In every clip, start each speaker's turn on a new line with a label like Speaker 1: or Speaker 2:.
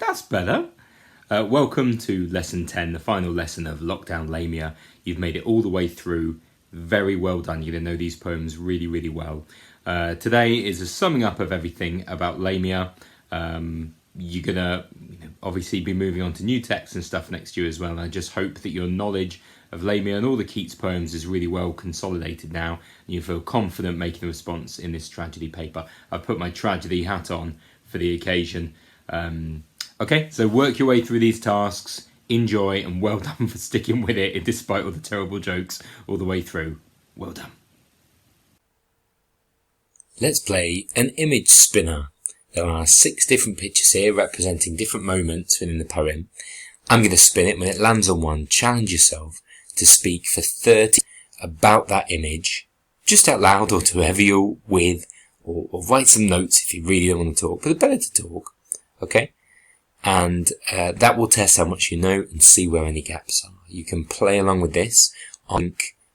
Speaker 1: That's better. Welcome to lesson 10, the final lesson of Lockdown Lamia. You've made it all the way through. Very well done. You're going to know these poems really, really well. Today is a summing up of everything about Lamia. You're going to obviously be moving on to new texts and stuff next year as well. And I just hope that your knowledge of Lamia and all the Keats poems is really well consolidated now. And you feel confident making a response in this tragedy paper. I've put my tragedy hat on for the occasion. Okay, so work your way through these tasks, enjoy, and well done for sticking with it despite all the terrible jokes all the way through. Well done.
Speaker 2: Let's play an image spinner. There are 6 different pictures here representing different moments within the poem. I'm going to spin it. When it lands on one, challenge yourself to speak for 30 about that image, just out loud or to whoever you're with, or write some notes if you really don't want to talk, but it's better to talk, okay? And that will test how much you know and see where any gaps are. You can play along with this on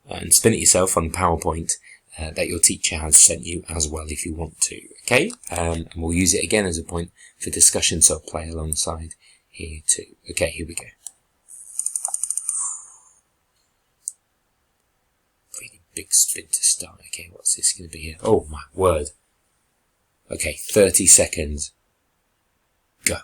Speaker 2: and spin it yourself on the PowerPoint that your teacher has sent you as well if you want to, okay? And we'll use it again as a point for discussion, so I'll play alongside here too. Okay, here we go. Really big spin to start. Okay, what's this going to be here? Oh my word. Okay, 30 seconds. Go.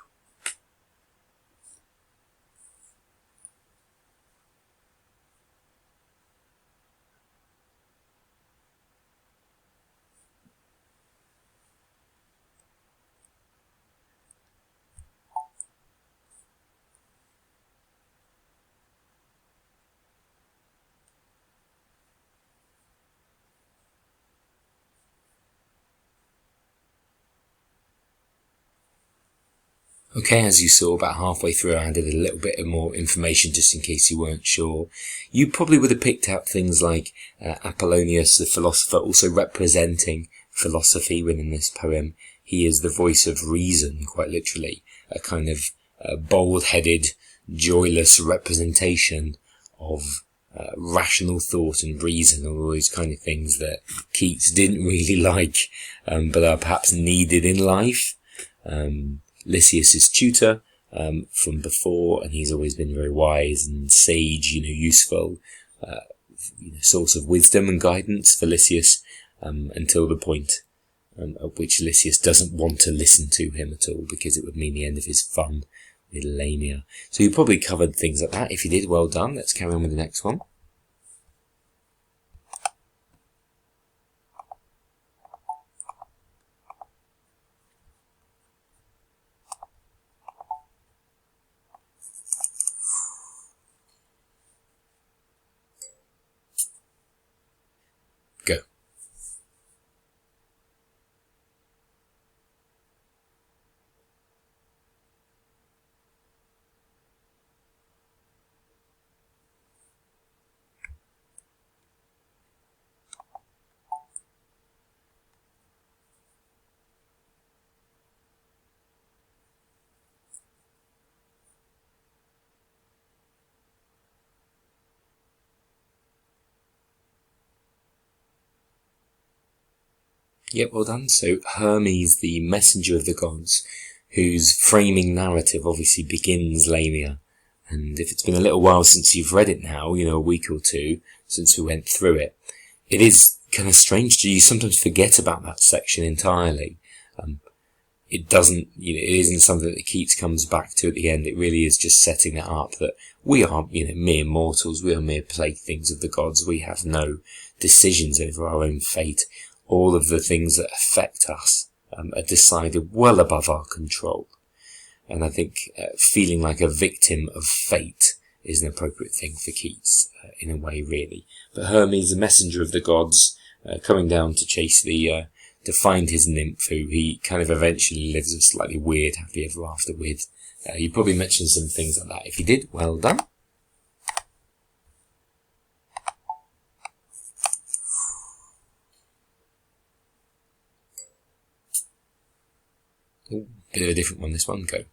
Speaker 2: Okay, as you saw, about halfway through I added a little bit of more information just in case you weren't sure. You probably would have picked out things like Apollonius, the philosopher, also representing philosophy within this poem. He is the voice of reason, quite literally, a kind of bald-headed, joyless representation of rational thought and reason, all those kind of things that Keats didn't really like, but are perhaps needed in life. Lysias's tutor from before, and he's always been very wise and sage, useful, source of wisdom and guidance for Lysias, until the point at which Lysias doesn't want to listen to him at all because it would mean the end of his fun with Lamia. So you probably covered things like that. If you did, well done. Let's carry on with the next one. Go. Yep, well done. So Hermes, the messenger of the gods, whose framing narrative obviously begins Lamia. And if it's been a little while since you've read it now, a week or two since we went through it, it is kind of strange to you sometimes forget about that section entirely. It doesn't, it isn't something that Keats comes back to at the end. It really is just setting it up that we are, mere mortals. We are mere playthings of the gods. We have no decisions over our own fate. All of the things that affect us are decided well above our control. And I think feeling like a victim of fate is an appropriate thing for Keats, in a way, really. But Hermes, the messenger of the gods, coming down to chase to find his nymph, who he kind of eventually lives a slightly weird happy ever after with. You probably mentioned some things like that. If you did, well done. Ooh, bit of a different one, this one. Go.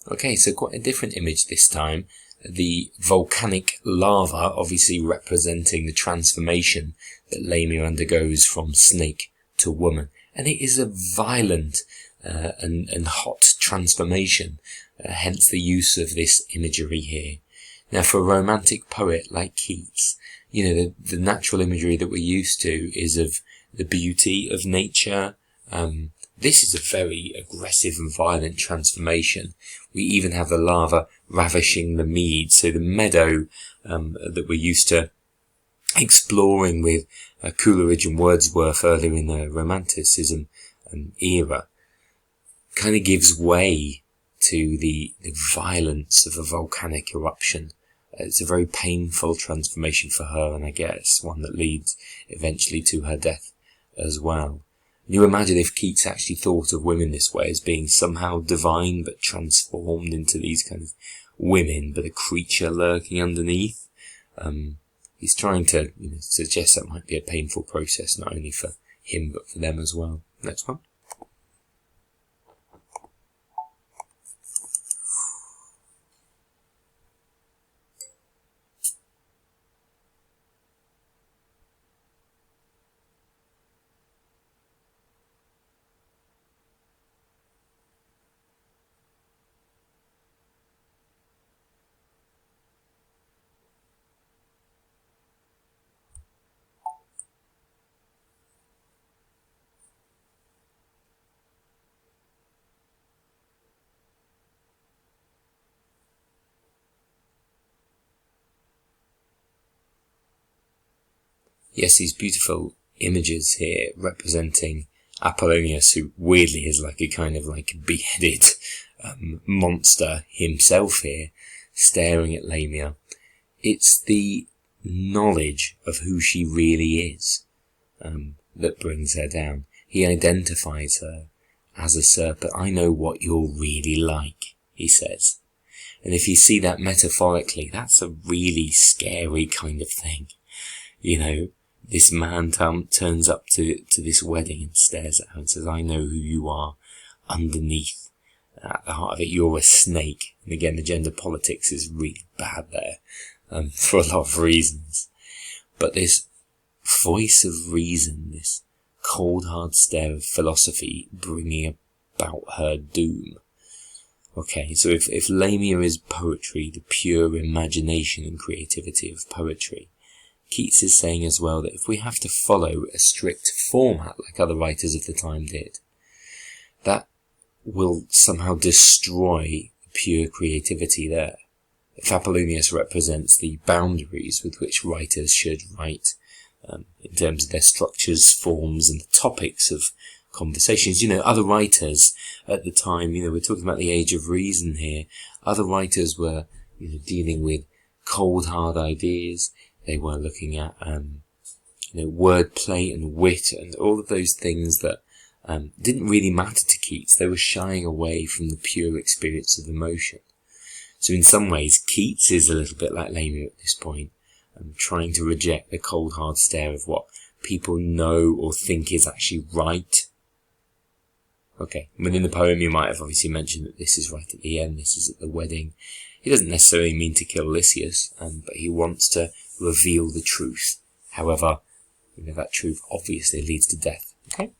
Speaker 2: Okay, so quite a different image this time. The volcanic lava obviously representing the transformation that Lamia undergoes from snake to woman. And it is a violent and hot transformation, hence the use of this imagery here. Now, for a romantic poet like Keats, the natural imagery that we're used to is of the beauty of nature. This is a very aggressive and violent transformation. We even have the lava ravishing the mead, so the meadow that we're used to exploring with Coleridge and Wordsworth earlier in the Romanticism era kind of gives way to the violence of a volcanic eruption. It's a very painful transformation for her, and I guess one that leads eventually to her death as well. You imagine if Keats actually thought of women this way, as being somehow divine but transformed into these kind of women, but a creature lurking underneath. He's trying to suggest that might be a painful process, not only for him but for them as well. Next one. Yes, these beautiful images here representing Apollonius, who weirdly is like a kind of like beheaded monster himself here, staring at Lamia. It's the knowledge of who she really is that brings her down. He identifies her as a serpent. I know what you're really like, he says. And if you see that metaphorically, that's a really scary kind of thing. This man turns up to this wedding and stares at her and says, I know who you are underneath. At the heart of it, you're a snake. And again, the gender politics is really bad there, for a lot of reasons. But this voice of reason, this cold hard stare of philosophy bringing about her doom. Okay, so if Lamia is poetry, the pure imagination and creativity of poetry, Keats is saying as well that if we have to follow a strict format like other writers of the time did, that will somehow destroy the pure creativity there. If Apollonius represents the boundaries with which writers should write, in terms of their structures, forms, and the topics of conversations, other writers at the time, we're talking about the age of reason here, other writers were, dealing with cold, hard ideas. They were looking at, wordplay and wit and all of those things that didn't really matter to Keats. They were shying away from the pure experience of emotion. So in some ways, Keats is a little bit like Lamia at this point, trying to reject the cold, hard stare of what people know or think is actually right. Okay, within the poem you might have obviously mentioned that this is right at the end, this is at the wedding. He doesn't necessarily mean to kill Lysias, but he wants to reveal the truth. However, that truth obviously leads to death. Okay?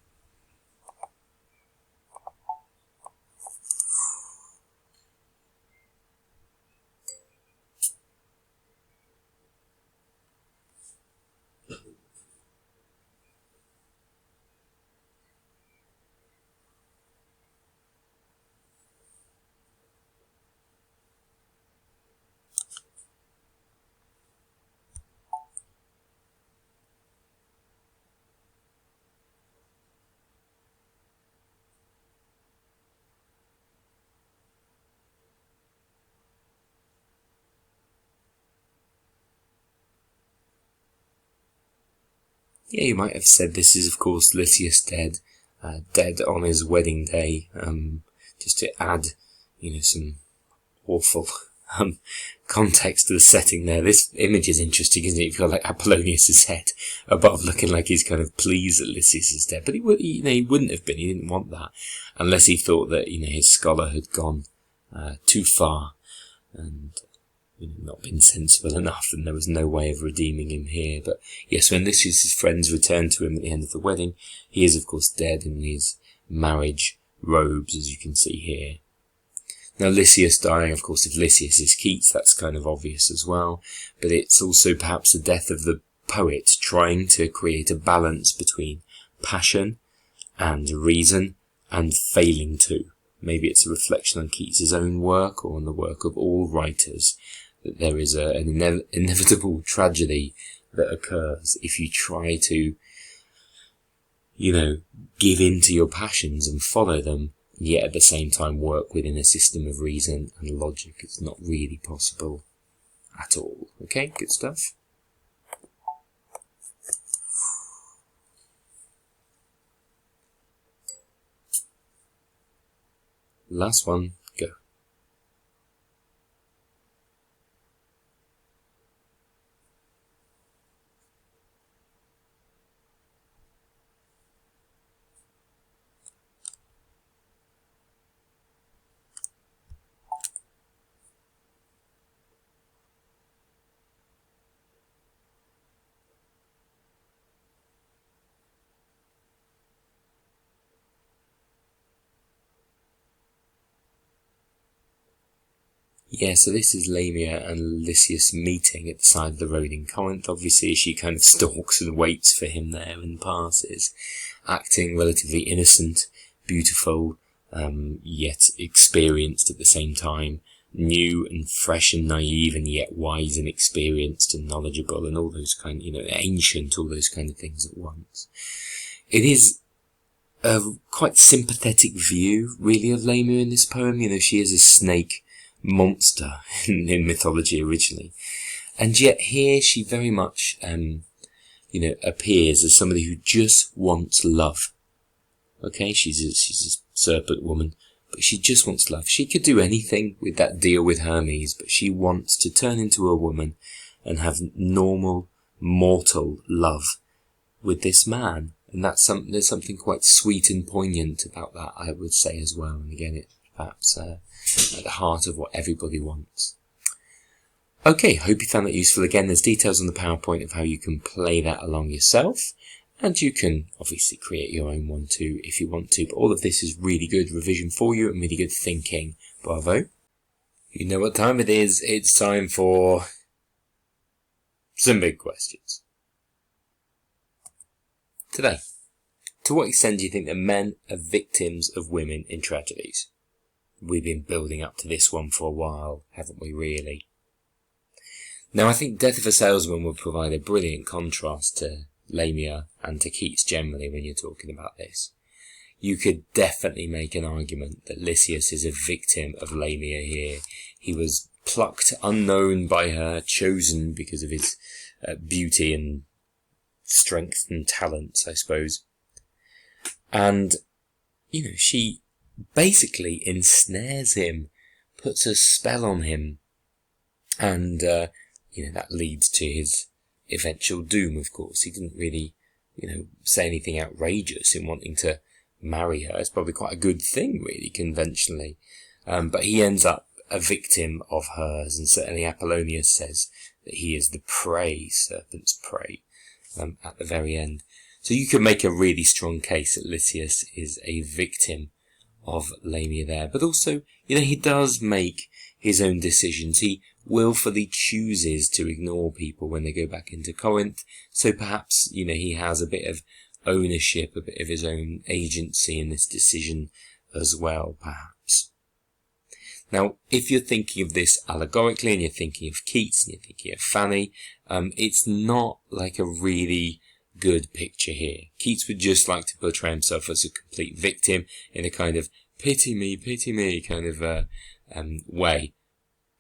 Speaker 2: Yeah, you might have said this is, of course, Lysias dead, dead on his wedding day, just to add, some awful context to the setting there. This image is interesting, isn't it? You've got like Apollonius' head above, looking like he's kind of pleased that Lysias is dead, but he wouldn't have been. He didn't want that, unless he thought that his scholar had gone too far and not been sensible enough, and there was no way of redeeming him here. But yes, when Lysias' friends return to him at the end of the wedding, he is of course dead in his marriage robes, as you can see here. Now Lysias dying, of course, if Lysias is Keats, that's kind of obvious as well, but it's also perhaps the death of the poet trying to create a balance between passion and reason and failing to. Maybe it's a reflection on Keats' own work or on the work of all writers, that there is an inevitable tragedy that occurs if you try to, give in to your passions and follow them, yet at the same time work within a system of reason and logic. It's not really possible at all. Okay, good stuff. Last one, go. Yeah, so this is Lamia and Lysias meeting at the side of the road in Corinth. Obviously, she kind of stalks and waits for him there and passes, acting relatively innocent, beautiful, yet experienced at the same time, new and fresh and naive, and yet wise and experienced and knowledgeable, and all those kind, ancient, all those kind of things at once. It is a quite sympathetic view, really, of Lamia in this poem. She is a snake monster in mythology originally, and yet here she very much appears as somebody who just wants love. Okay, she's a serpent woman, but she just wants love. She could do anything with that deal with Hermes, but she wants to turn into a woman and have normal mortal love with this man, and there's something quite sweet and poignant about that, I would say, as well. And again, it perhaps at the heart of what everybody wants. Okay, hope you found that useful. Again, there's details on the PowerPoint of how you can play that along yourself, and you can obviously create your own one too if you want to, but all of this is really good revision for you and really good thinking. Bravo. You know what time it is. It's time for some big questions. Today, to what extent do you think that men are victims of women in tragedies? We've been building up to this one for a while, haven't we, really? Now, I think Death of a Salesman would provide a brilliant contrast to Lamia and to Keats generally when you're talking about this. You could definitely make an argument that Lysias is a victim of Lamia here. He was plucked unknown by her, chosen because of his beauty and strength and talents, I suppose. And, she basically ensnares him, puts a spell on him, and, that leads to his eventual doom, of course. He didn't really, say anything outrageous in wanting to marry her. It's probably quite a good thing, really, conventionally. But he ends up a victim of hers, and certainly Apollonius says that he is the prey, serpent's prey, at the very end. So you could make a really strong case that Lysias is a victim of Lamia there. But also, he does make his own decisions. He willfully chooses to ignore people when they go back into Corinth. So perhaps, he has a bit of ownership, a bit of his own agency in this decision as well, perhaps. Now, if you're thinking of this allegorically and you're thinking of Keats and you're thinking of Fanny, it's not like a really good picture here. Keats would just like to portray himself as a complete victim in a kind of pity me kind of way.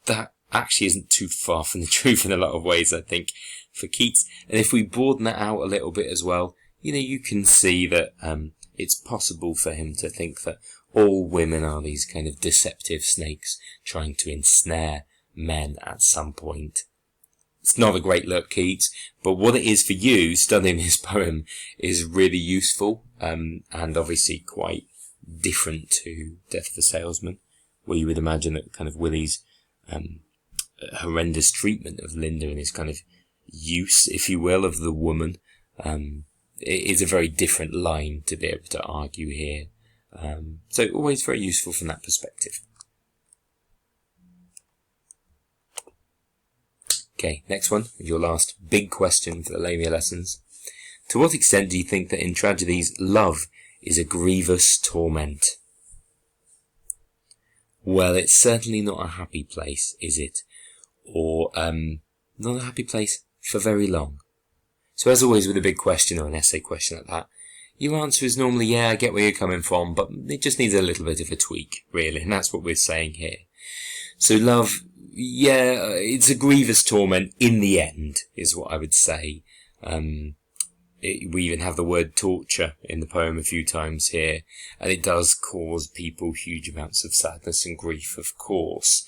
Speaker 2: That actually isn't too far from the truth in a lot of ways, I think, for Keats. And if we broaden that out a little bit as well, you can see that it's possible for him to think that all women are these kind of deceptive snakes trying to ensnare men at some point. It's not a great look, Keats, but what it is for you studying this poem is really useful, and obviously quite different to Death of a Salesman, where you would imagine that kind of Willie's horrendous treatment of Linda and his kind of use, if you will, of the woman, it is a very different line to be able to argue here. So always very useful from that perspective. Okay, next one, your last big question for the Lamia lessons. To what extent do you think that in tragedies, love is a grievous torment? Well, it's certainly not a happy place, is it? Or, not a happy place for very long. So as always with a big question or an essay question like that, your answer is normally, yeah, I get where you're coming from, but it just needs a little bit of a tweak, really, and that's what we're saying here. So love, yeah, it's a grievous torment in the end, is what I would say. We even have the word torture in the poem a few times here, and it does cause people huge amounts of sadness and grief, of course.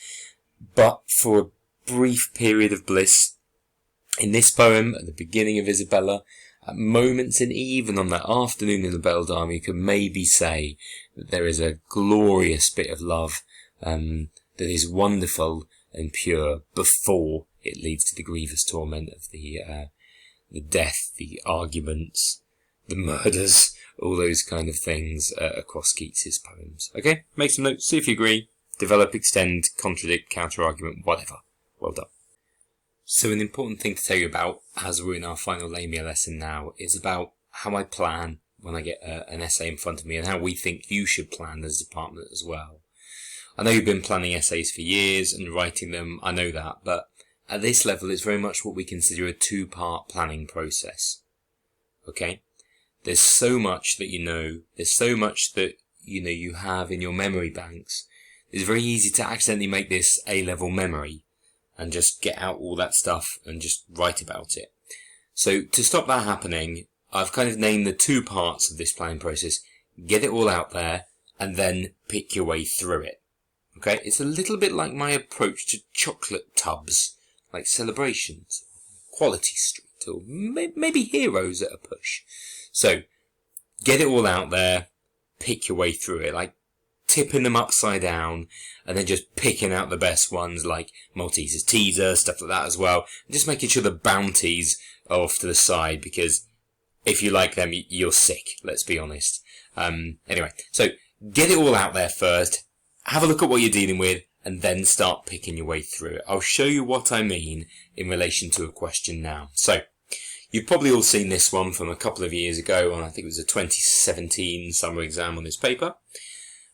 Speaker 2: But for a brief period of bliss, in this poem, at the beginning of Isabella, at moments and even on that afternoon in the Belle Dame, you could maybe say that there is a glorious bit of love that is wonderful and pure before it leads to the grievous torment of the death, the arguments, the murders, all those kind of things across Keats's poems. Okay, make some notes, see if you agree, develop, extend, contradict, counter-argument, whatever. Well done. So an important thing to tell you about, as we're in our final Lamia lesson now, is about how I plan when I get an essay in front of me and how we think you should plan as a department as well. I know you've been planning essays for years and writing them, I know that, but at this level it's very much what we consider a two-part planning process. Okay? There's so much that you know, there's so much that you have in your memory banks. It's very easy to accidentally make this A-level memory and just get out all that stuff and just write about it. So to stop that happening, I've kind of named the two parts of this planning process. Get it all out there and then pick your way through it. Okay, it's a little bit like my approach to chocolate tubs, like Celebrations, Quality Street, or maybe Heroes at a push. So, get it all out there, pick your way through it, like tipping them upside down, and then just picking out the best ones, like Malteser's Teaser, stuff like that as well, and just making sure the bounties are off to the side, because if you like them, you're sick, let's be honest. Anyway, so get it all out there first, have a look at what you're dealing with, and then start picking your way through it. I'll show you what I mean in relation to a question now. So, you've probably all seen this one from a couple of years ago, and I think it was a 2017 summer exam on this paper.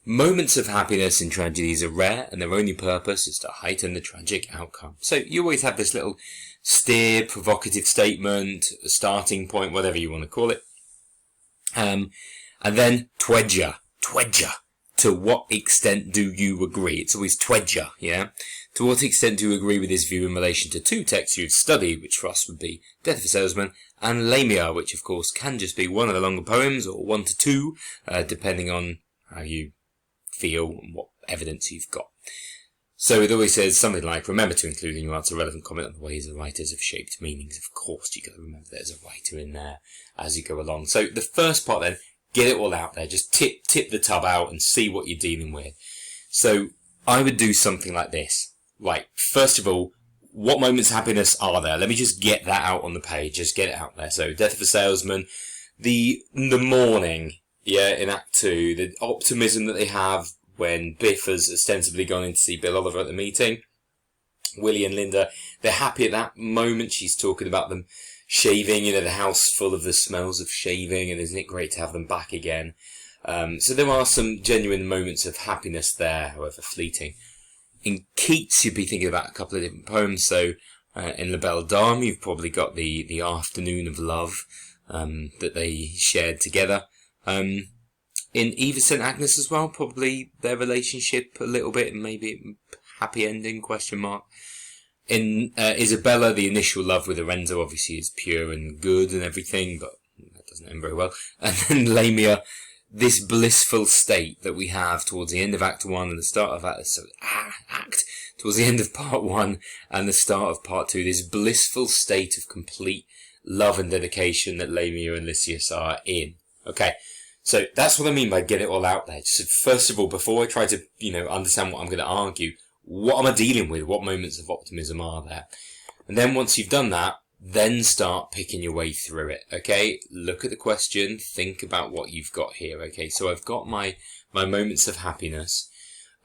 Speaker 2: Moments of happiness in tragedies are rare, and their only purpose is to heighten the tragic outcome. So, you always have this little steer, provocative statement, a starting point, whatever you want to call it. And then, twedger. To what extent do you agree? It's always twedger, yeah? To what extent do you agree with this view in relation to two texts you'd study, which for us would be Death of a Salesman and Lamia, which of course can just be one of the longer poems, or 1 to 2, depending on how you feel and what evidence you've got. So it always says something like, remember to include in your answer relevant comment on the ways the writers have shaped meanings. Of course, you've got to remember there's a writer in there as you go along. So the first part then, get it all out there. Just tip the tub out and see what you're dealing with. So I would do something like this. Right, first of all, what moments of happiness are there? Let me just get that out on the page. Just get it out there. So Death of a Salesman, the morning, yeah, in Act 2, the optimism that they have when Biff has ostensibly gone in to see Bill Oliver at the meeting. Willie and Linda, they're happy at that moment. She's talking about them shaving, the house full of the smells of shaving, and isn't it great to have them back again? So there are some genuine moments of happiness there, however fleeting. In Keats, you'd be thinking about a couple of different poems. So in La Belle Dame, you've probably got the afternoon of love that they shared together. In Eva St. Agnes as well, probably their relationship a little bit, maybe happy ending, question mark. In Isabella, the initial love with Lorenzo obviously is pure and good and everything, but that doesn't end very well. And then Lamia, this blissful state that we have towards the end of Act 1 and the start of towards the end of Part 1 and the start of Part 2, this blissful state of complete love and dedication that Lamia and Lysias are in. Okay, So that's what I mean by get it all out there. So first of all, before I try to, understand what I'm going to argue, what am I dealing with? What moments of optimism are there? And then once you've done that, then start picking your way through it, okay? Look at the question, think about what you've got here, okay? So I've got my moments of happiness.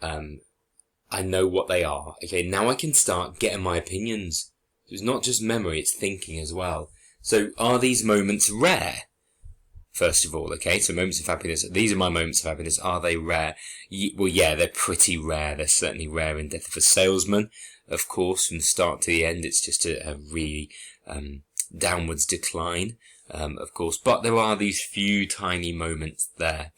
Speaker 2: I know what they are, okay? Now I can start getting my opinions. It's not just memory, it's thinking as well. So are these moments rare? First of all, okay? So moments of happiness, these are my moments of happiness. Are they rare? Well, yeah, they're pretty rare. They're certainly rare in Death of a Salesman. Of course, from the start to the end, it's just a really downwards decline, of course. But there are these few tiny moments there.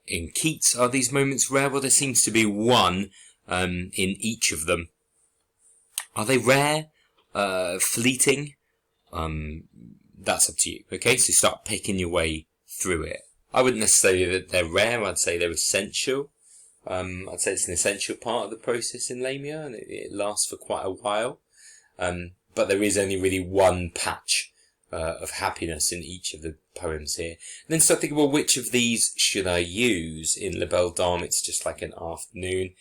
Speaker 2: In Keats, are these moments rare? Well, there seems to be one in each of them. Are they rare? Fleeting? That's up to you, okay? So start picking your way through it. I wouldn't necessarily say that they're rare, I'd say they're essential. I'd say it's an essential part of the process in Lamia, and it lasts for quite a while. But there is only really one patch of happiness in each of the poems here. And then start thinking, well, which of these should I use? In La Belle Dame, it's just like an afternoon.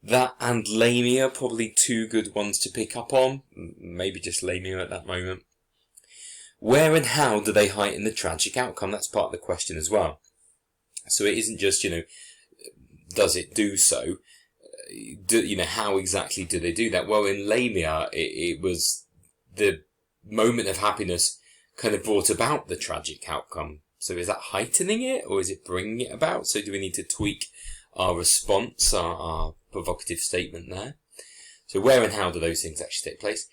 Speaker 2: That and Lamia, probably two good ones to pick up on. Maybe just Lamia at that moment. Where and how do they heighten the tragic outcome? That's part of the question as well. So it isn't just, does it do so? How exactly do they do that? Well, in Lamia, it was the moment of happiness kind of brought about the tragic outcome. So is that heightening it, or is it bringing it about? So do we need to tweak our response, our provocative statement there? So where and how do those things actually take place?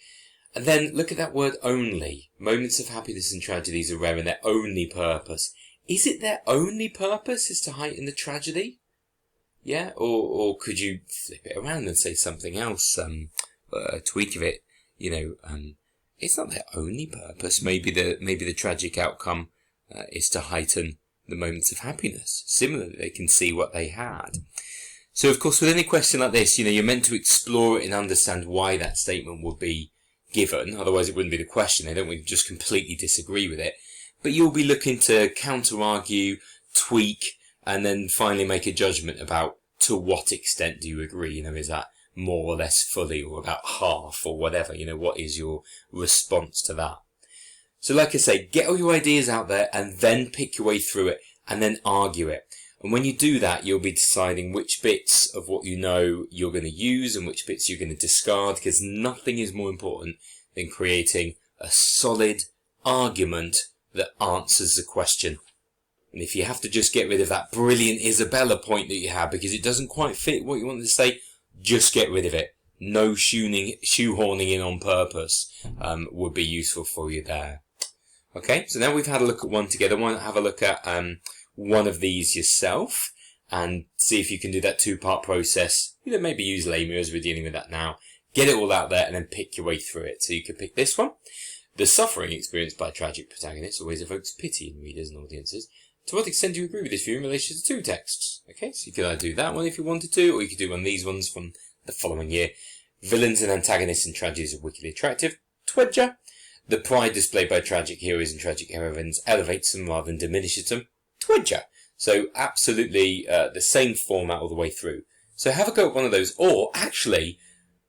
Speaker 2: And then look at that word only. Moments of happiness and tragedies are rare in their only purpose. Is it their only purpose is to heighten the tragedy? Yeah? Or could you flip it around and say something else, a tweak of it, it's not their only purpose. Maybe the tragic outcome is to heighten the moments of happiness. Similarly, they can see what they had. So, of course, with any question like this, you're meant to explore it and understand why that statement would be given. Otherwise, it wouldn't be the question. They don't want to just completely disagree with it. But you'll be looking to counter-argue, tweak, and then finally make a judgment about to what extent do you agree. Is that more or less fully, or about half, or whatever? What is your response to that? So like I say, get all your ideas out there and then pick your way through it and then argue it. And when you do that, you'll be deciding which bits of what you're going to use and which bits you're going to discard, because nothing is more important than creating a solid argument that answers the question. And if you have to just get rid of that brilliant Isabella point that you have because it doesn't quite fit what you wanted to say, just get rid of it. No shoehorning in on purpose would be useful for you there. Okay, so now we've had a look at one together. Why not have a look at one of these yourself and see if you can do that two-part process. Maybe use Lamia as we're dealing with that now. Get it all out there and then pick your way through it. So you can pick this one. The suffering experienced by tragic protagonists always evokes pity in readers and audiences. To what extent do you agree with this view in relation to two texts? Okay, so you could either do that one if you wanted to, or you could do one of these ones from the following year. Villains and antagonists in tragedies are wickedly attractive. Twedger. The pride displayed by tragic heroes and tragic heroines elevates them rather than diminishes them. Twedger. So absolutely the same format all the way through. So have a go at one of those. Or actually,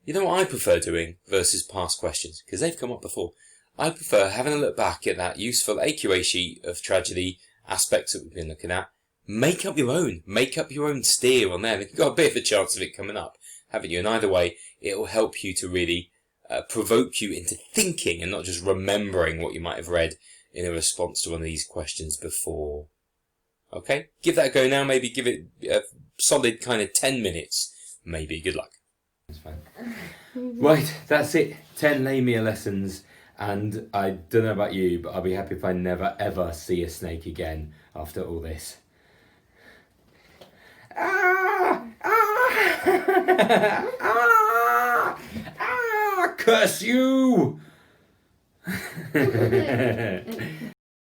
Speaker 2: you know what I prefer doing versus past questions? Because they've come up before. I prefer having a look back at that useful AQA sheet of tragedy aspects that we've been looking at. Make up your own. Make up your own steer on there. You've got a bit of a chance of it coming up, haven't you? And either way, it will help you to really provoke you into thinking and not just remembering what you might have read in a response to one of these questions before. Okay? Give that a go now. Maybe give it a solid kind of 10 minutes. Maybe. Good luck.
Speaker 1: That's fine. Right, that's it. 10 Lamia lessons. And I don't know about you, but I'll be happy if I never ever see a snake again after all this. Ah! Ah! Ah! Ah! Curse you!